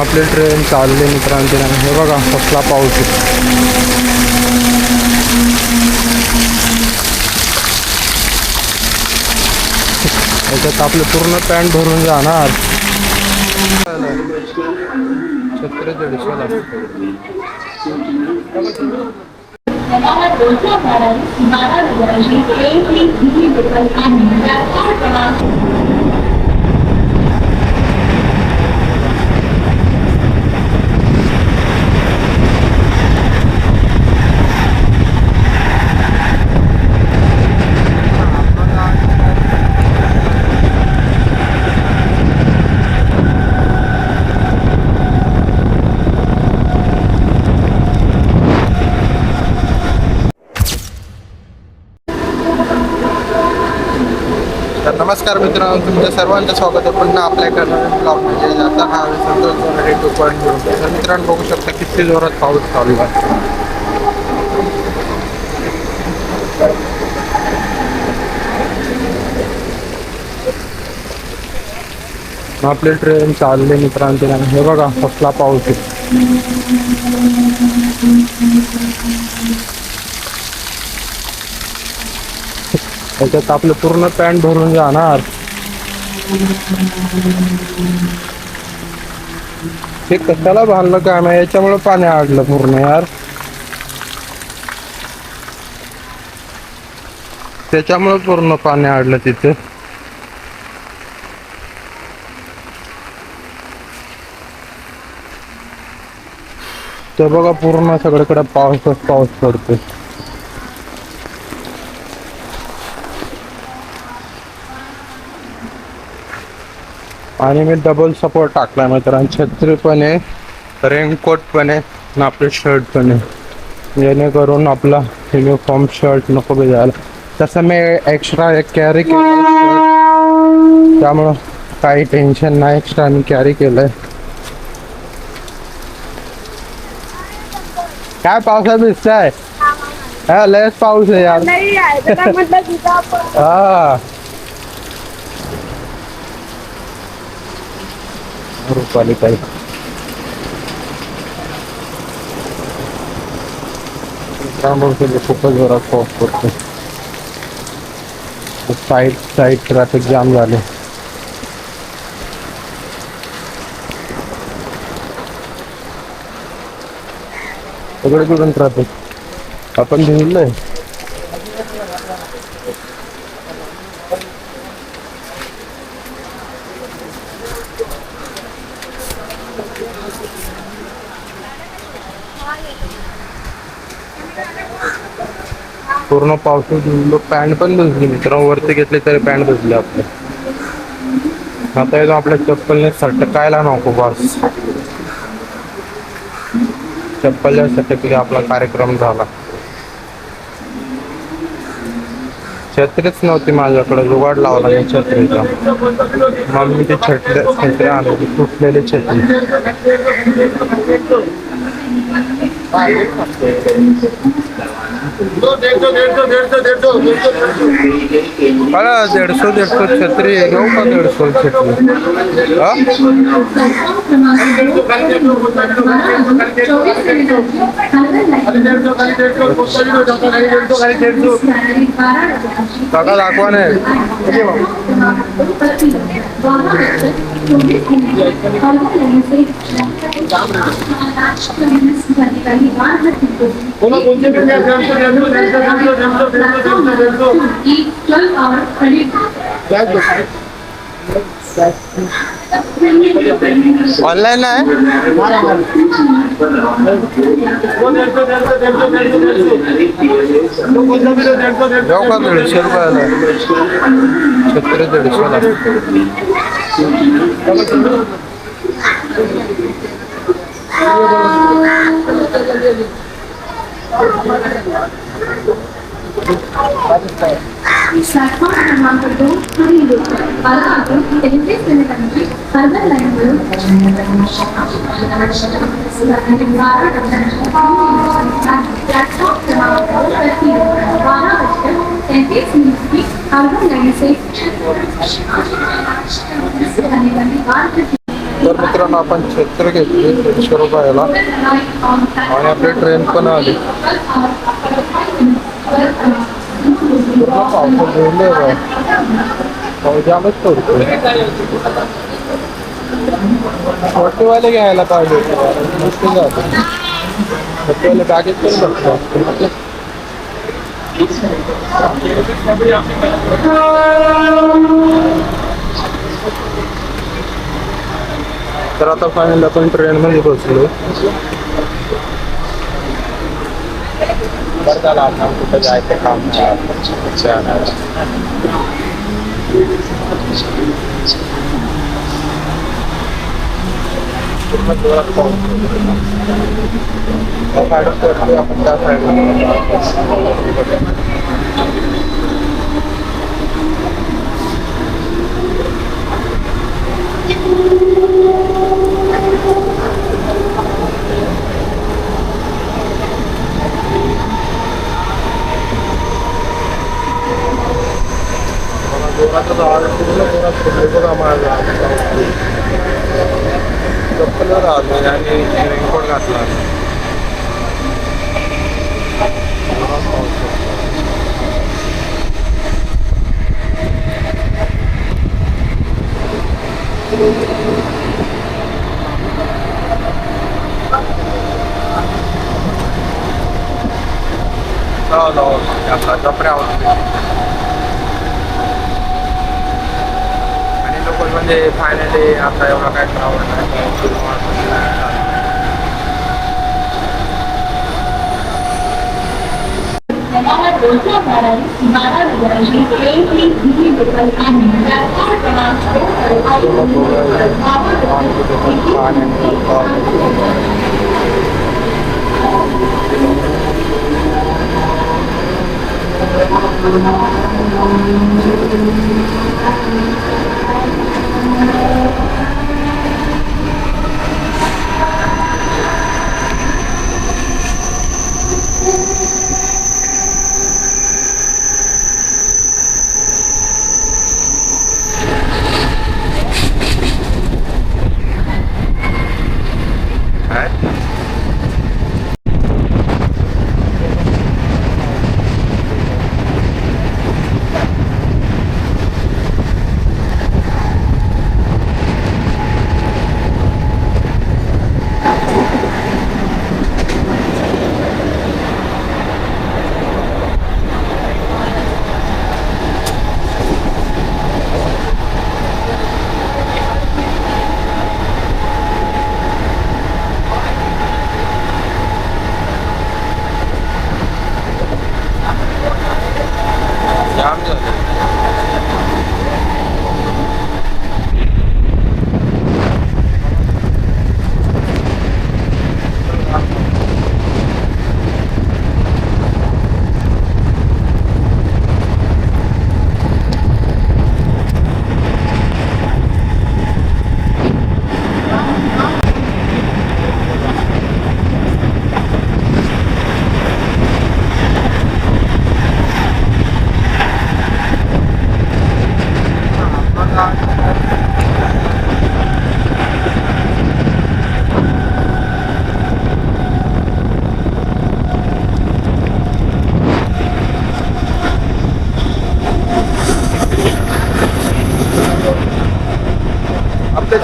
आपली ट्रेन चालली मित्रांनो. हे बघा कसला पाऊस आहे. याच्यात आपलं पूर्ण पॅन्ट भरून जाणार. छत्री 150. तर नमस्कार मित्रांनो, तुमच्या सर्वांचं स्वागत आहे पुन्हा आपल्या ब्लॉग मध्ये. आता हा संतोष सोनारे 2.0. तर मित्रांनो बघू शकता किती जोरात पाऊस चालू आहे. आपली ट्रेन चालली मित्रांनो. हे बघा कसला पाऊस आहे. याच्यात आपलं पूर्ण पॅन्ट भरून जाणार. हे कशाला बांधलं काम आहे, याच्यामुळे पाणी अडलं पूर्ण यार. त्याच्यामुळे पूर्ण पाणी अडलं तिथे. ते बघा पूर्ण सगळीकडे पाऊसच पाऊस पडतोय. आणि मी डबल सपोर्ट टाकला मित्रांनो. छत्री पण आहे, रेनकोट पण आहे आणि आपले शर्ट पण आहे, जेणेकरून आपला युनिफॉर्म शर्ट नको भिजायला. तसं मी एक्स्ट्रा कॅरी केलं, त्यामुळं काही टेन्शन नाही. एक्स्ट्रा मी कॅरी केलंय. काय पावसात भिजताय? हा लयच पाऊस आहे यार. हा रुपाली ताई खूपच जोरात पाऊस पडतो. साईड ट्रॅफिक जाम झाले. सगळे कुठून ट्रॅफिक आपण भिजलोय. पूर्ण पावसात भिजलो. पॅन्ट पण भिजली मित्रांनो. वरती घेतली तरी पॅन्ट भिजली आपले. आता येतो आपल्या चप्पलने सटकायला नको बस. चप्पल सटकली आपला कार्यक्रम झाला. छत्रीच नव्हती माझ्याकडे, जुगाड लावला मी छत्रीचा. मग मी ती छत्री आणली, तुटलेली छत्री. अरे 150 छत्री घेऊ का? 150 छत्री काका दाखवा नाही. ऑनलाइन आहे. जाऊ का? 150 रुपयाला छत्री. 150. प्लॅटफॉर्म क्रमांक 2 खाली पालकातून 33 मिनिटांची अर्ध्या लाईनवरून प्लॅटफॉर्म क्रमांक 12:33 मिनिटांची अर्ध्या लाईनचे तर मित्रांनो आपण छत्र घेतली 150 रुपयाला आणि आपली ट्रेन पण आली. पूर्ण पावसात गेले बा. पाऊस जामच पडतोय. छोटेवाले घ्यायला पाहिजे होते. मुश्किल झालं. छोटेवाले बॅगेत पण बघतो. तर आता फायनल आपण ट्रेन मध्ये बसलो. बरं झालं आपण कुठं जायचं काम पूर्ण जोरात पाऊस आपण त्या साईडला जोराचं झाड पूर्ण जोरात पडले बघा माझा चप्पल राहत आणि रेनकोट घातला. आणि लोक म्हणजे फायनली आता एवढा काय त्रास नाही.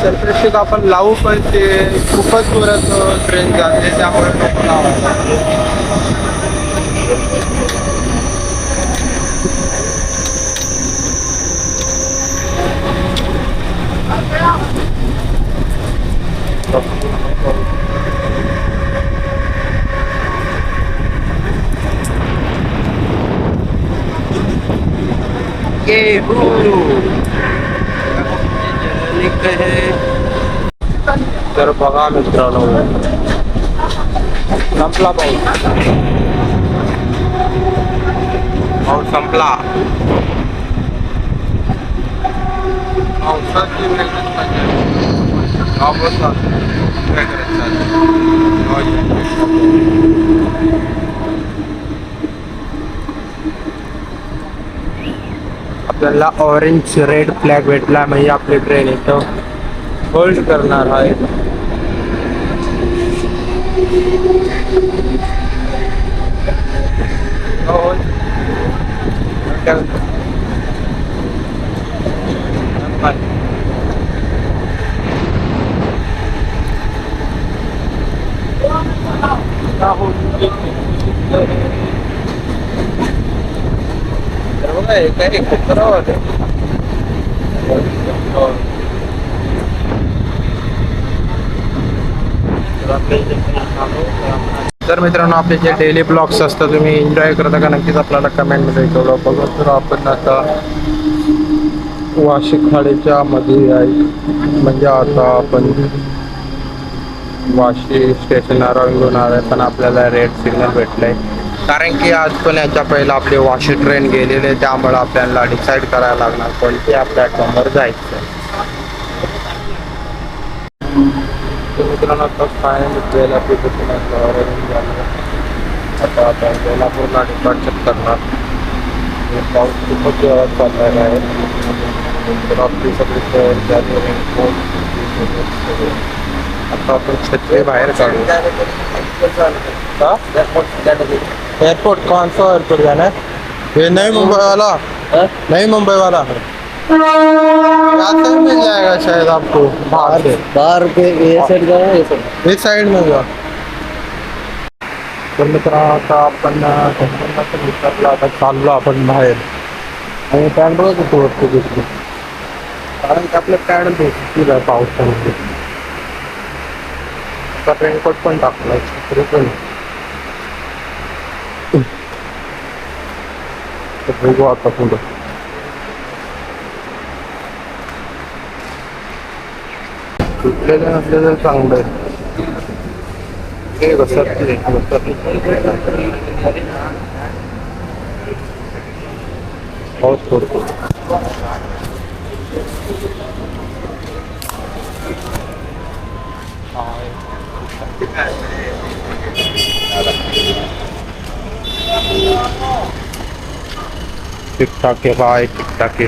सर्फेसशीट आपण लावू पण ते खूपच जोरात ट्रेन जाते त्यामुळे नको लावायला. तर बघा मित्रांनो संपला पाऊस. पाऊस संपला. पावसाची आपल्याला ऑरेंज रेड फ्लॅग भेटला म्हणजे आपली ट्रेन इथं होल्ड करणार आहे. तर मित्रांनो, आपले जे डेली ब्लॉग्स असतात तुम्ही एन्जॉय करता का नक्कीच आपल्याला कमेंटमध्ये कळवा. बघा तर आपण आता वाशी खाडीच्या मध्ये आहे. म्हणजे आता आपण वाशी स्टेशनवर रंगून आहे, पण आपल्याला रेड सिग्नल भेटलंय. कारण की आज पण याच्या पहिला आपली वाशी ट्रेन गेलेली आहे, त्यामुळे आपल्याला डिसाईड करायला लागणार कोणती आपल्या प्लॅटफॉर्मवर जायचं. मित्रांनो, आता फायनल बेलापूर आता आपण बेलापूरला डिपार्चर करणार. पाऊस खूपच जोरात चाललेला आहे. तर आपली सगळी तयारी झाली आहे. आता आपण छत्री बाहेर काढू. एयरपोर्ट कौन सा एयरपोर्ट जाना है? ये नई मुंबई वाला, नई मुंबई वाला यहाँ से मिल जाएगा शायद आपको बाहर से. बाहर के ये साइड जाना ये साइड इस साइड में जा. तर मित्रांनो, आता आपण उतरला, आता चाललो आपण बाहेर. आणि पॅन्ट बघ किती वरती दिसली, कारण की आपल्या पॅन्ट भेटतील आहे पावसामध्ये. आता रेनकोट पण टाकलाय, छत्री पण. तर बघू आता पुढं. सुटलेलं नसलेलं चांगलं आहे. पाऊस पडतो. ठीक ठाक आहे बाय, ठीक ठाक आहे.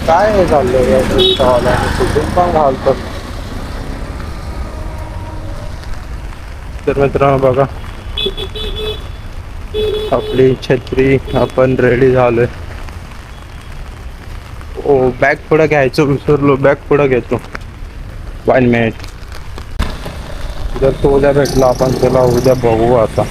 काय हे चाललंय कुठून पण घालतो. तर मित्रांनो बघा, आपली छत्री आपण रेडी झालोय. ओ बॅग पुढं घ्यायचं विसरलो, बॅग पुढं घेतो. 1 मिनिट. जर तो उद्या भेटला आपण त्याला उद्या बघू. आता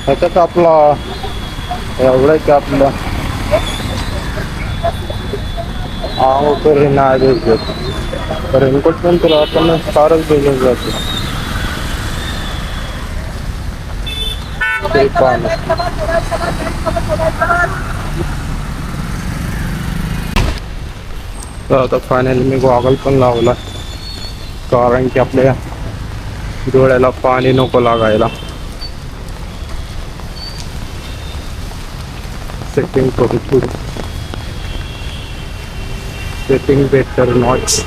ह्याच्यात आपला एवढं की आपलं तरी नाही देत. रेनकोट पण तर आपण फारच दिलं जाते. ते पण तर आता फायनली मी गॉगल पण लावला, कारण की आपल्या डोळ्याला पाणी नको लागायला. सेटिंग करू पुढे. Setting better notch.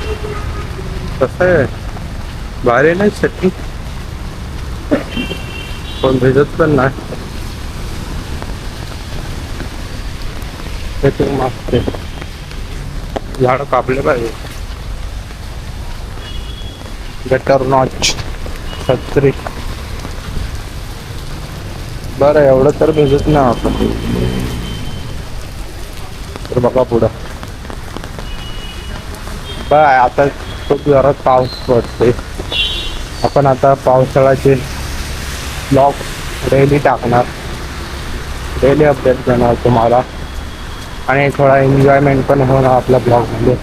कसं आहे भारी नाही सेटिंग, पण भेटत पण नाही. सेटिंग मागते. झाड कापले पाहिजे. बेटर नॉच छत्री. बरं एवढं तर भेटत नाही आपण. तर बघा पुढं बाय. आता खूप जोरात पाऊस पडते. आपण आता पावसाळ्याचे ब्लॉग डेली टाकणार, डेली अपडेट देणार तुम्हाला. आणि थोडा एन्जॉयमेंट पण होणार आपल्या ब्लॉगमध्ये,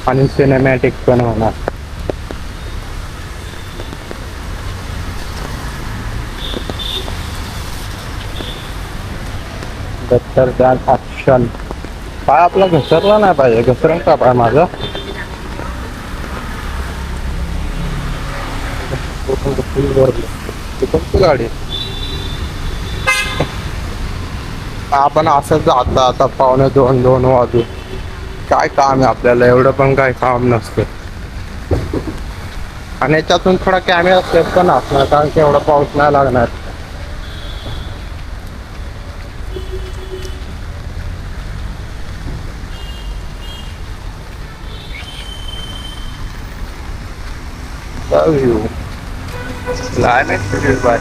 आणि सिनेमॅटिक पण होणार. Better than action. पाय आपला घसरला नाही पाहिजे. घसरण का पाय माझा? कोणती गाडी? आपण असंच जाता आता 1:45 वाजू. काय काम आहे आपल्याला? एवढं पण काय काम नसतं. आणि याच्यातून थोडा कॅमेरा सेफ पण असणार कारण की एवढा पाऊस नाही लागणार. व्ह्यू क्लायमेट बाय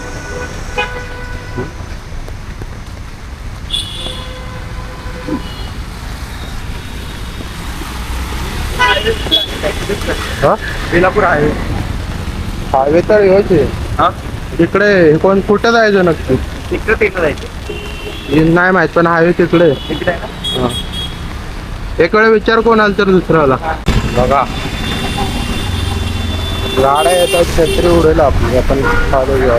बेलापूर आहे. हायवे तर योचे हा तिकडे. कोण कुठं जायचं नक्की? तिकडे जायचं. हे नाही माहित पण हायवे तिकडे. तिकडे आहे ना. हा. एक वेळ विचार कोण आला तर दुसऱ्याला. बघा गाड्या येतात छत्री उडेल आपली. आपण चालू घेऊ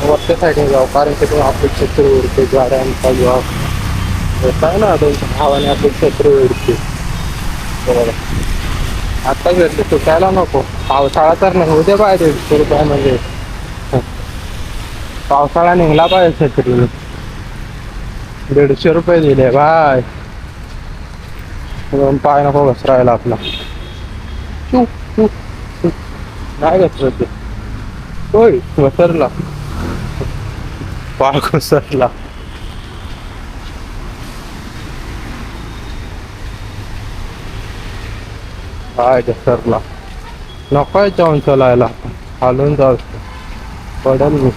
वरच्या साईडने जाऊ कारण की तो आपली छत्री उडते. गाड्यांचा जेव्हा येत आहे ना त्यांच्या भावाने आपली छत्री उडते. बरोबर आता घेतली सुटायला नको. पावसाळा तर नाही उद्या पाहिजे. 100 रुपये म्हणजे पावसाळा निघला पाहिजे. छत्रीने 150 रुपये दिले बाय. पाय नको घसरायला आपला. नाही घसरत ते. होय घसरला. पाय घसरला. पाय घसरला. नको याच्याहून चलायला. हालून जाऊ पडेल मी.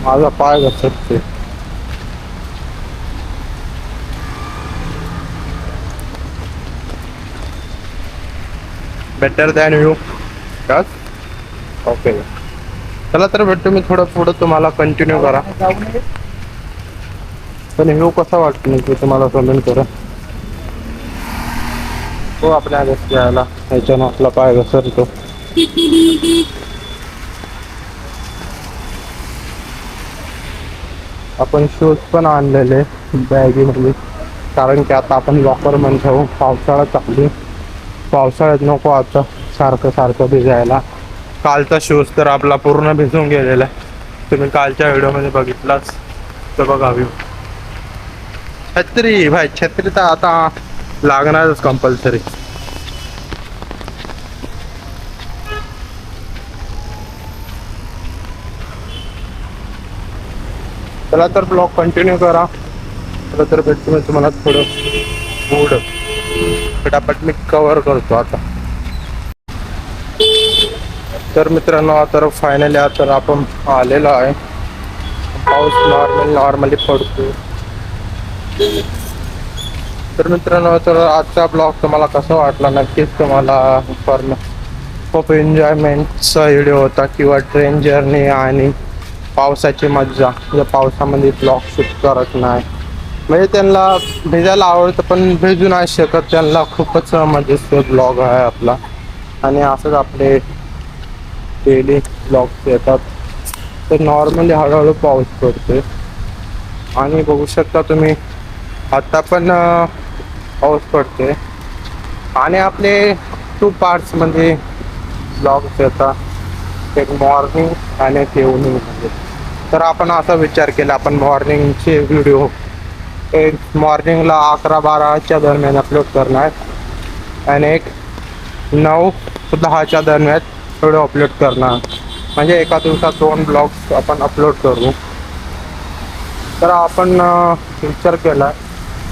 माझा पाय घसरते. Better than you. ओके चला तर भेटतो मी थोडं पुढं. तुम्हाला कंटिन्यू करा. पण व्ह्यू कसा वाटतो मी तुम्हाला कमेंट करा. तो आपल्या घ्यायला ह्याच्यानं आपला पाय घसरतो. आपण शूज पण आणलेले बॅगीमध्ये कारण की आता आपण लॉकर मध्ये ठेवू. पावसाळा चालू. पावसाळ्यात नको आता सारखं सारखं भिजायला. कालचा शूज तर आपला पूर्ण भिजून गेलेला आहे. तुम्ही कालच्या व्हिडिओमध्ये बघितलाच तर बघा व्ह्यू. छत्री भाई छत्री तर आता लागणारच कंपल्सरी. चला तर ब्लॉग कंटिन्यू करा. चला तर भेटतो मी तुम्हाला थोडं फूड फटाफट मी कव्हर करतो आता. तर मित्रांनो आता फायनली आता आपण आलेलो आहे. पाऊस नॉर्मली पडतो. तर मित्रांनो तर आजचा ब्लॉग तुम्हाला कसा वाटला नक्कीच तुम्हाला खूप एन्जॉयमेंटचा व्हिडिओ होता किंवा ट्रेन जर्नी आणि पावसाची मज्जा. या पावसामध्ये ब्लॉग शूट करत नाही म्हणजे त्यांना भिजायला आवडतं पण भिजू नाही शकत. त्यांना खूपच मजेशीर ब्लॉग आहे आपला. आणि असंच आपले डेली ब्लॉग्स येतात. तर नॉर्मली हळूहळू पाऊस पडते आणि बघू शकता तुम्ही आता पण पाऊस पडते. आणि आपले 2 पार्ट्समध्ये ब्लॉग्स येतात. एक मॉर्निंग आणि एक इव्हनिंगमध्ये. तर आपण असा विचार केला आपण मॉर्निंगचे व्हिडिओ एक मॉर्निंगला 11-12च्या दरम्यान अपलोड करणार आणि एक 9-10च्या दरम्यान व्हिडिओ अपलोड करणार. म्हणजे एका दिवसात 2 ब्लॉग्स आपण अपलोड करू. तर आपण विचार केला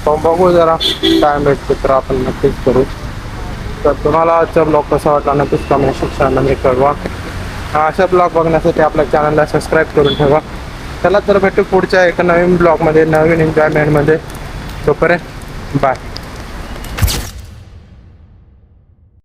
बघू जरा टाइम भेटतो तर आपण नक्कीच करू. तर तुम्हाला आजचा ब्लॉग कसा वाटला नक्कीच कमेंट सेक्शनमध्ये कळवा. अशा ब्लॉग बघण्यासाठी आपल्या चॅनलला सबस्क्राईब करून ठेवा. चला तर भेटू पुढच्या एका नवीन ब्लॉगमध्ये नवीन एन्जॉयमेंटमध्ये. तोपर्यंत बाय.